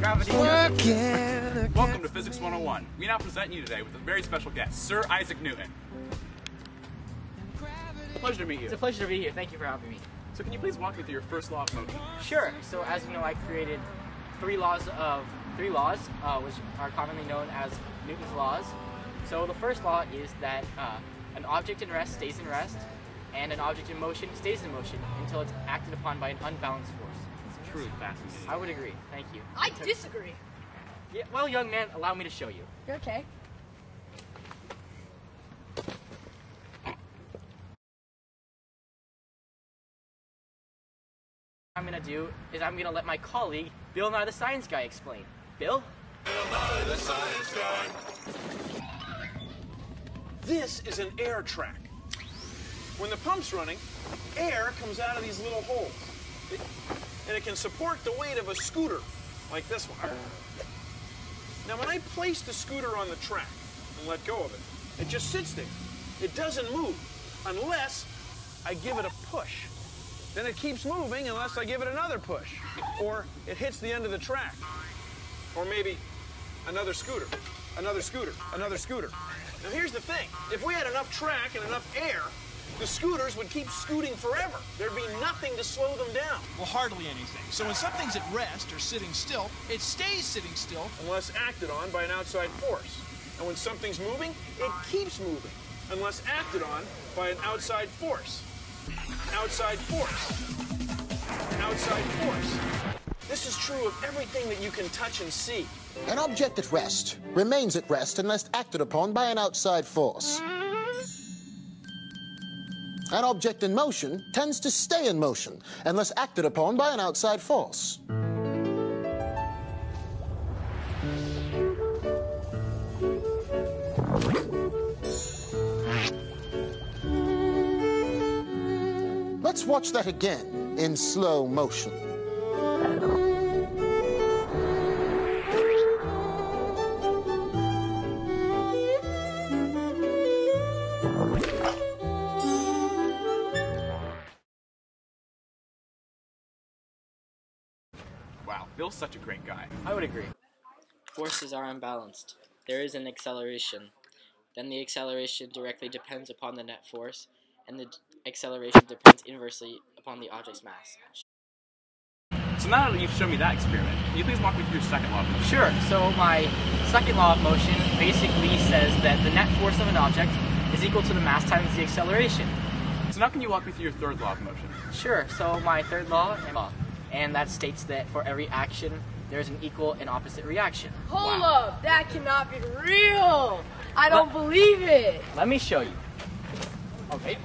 gravity. Welcome to Physics 101. We now present you today with a very special guest, Sir Isaac Newton. Pleasure to meet you. It's a pleasure to be here. Thank you for having me. So can you please walk me through your first law of motion? Sure. So as you know, I created three laws, which are commonly known as Newton's laws. So the first law is that an object in rest stays in rest, and an object in motion stays in motion until it's acted upon by an unbalanced force. It's truly fascinating. I would agree. Thank you. I disagree. Yeah, well, young man, allow me to show you. You're okay. What I'm going to do is I'm going to let my colleague, Bill Nye the Science Guy, explain. Bill? Bill Nye the Science Guy. This is an air track. When the pump's running, air comes out of these little holes. And it can support the weight of a scooter, like this one. Now, when I place the scooter on the track and let go of it, it just sits there. It doesn't move unless I give it a push. Then it keeps moving unless I give it another push. Or it hits the end of the track. Or maybe another scooter, another scooter, another scooter. Now, here's the thing. If we had enough track and enough air, the scooters would keep scooting forever. There'd be nothing to slow them down. Well, hardly anything. So when something's at rest or sitting still, it stays sitting still. Unless acted on by an outside force. And when something's moving, it keeps moving. Unless acted on by an outside force. Outside force. Outside force. This is true of everything that you can touch and see. An object at rest remains at rest unless acted upon by an outside force. An object in motion tends to stay in motion unless acted upon by an outside force. Let's watch that again in slow motion. Wow, Bill's such a great guy. I would agree. Forces are unbalanced. There is an acceleration. Then the acceleration directly depends upon the net force, and the acceleration depends inversely upon the object's mass. So now that you've shown me that experiment, can you please walk me through your second law of motion? Sure. So my second law of motion basically says that the net force of an object is equal to the mass times the acceleration. So now can you walk me through your third law of motion? Sure. So my third law, and that states that for every action, there's an equal and opposite reaction. Hold up, that cannot be real. I don't believe it. Let me show you. Okay.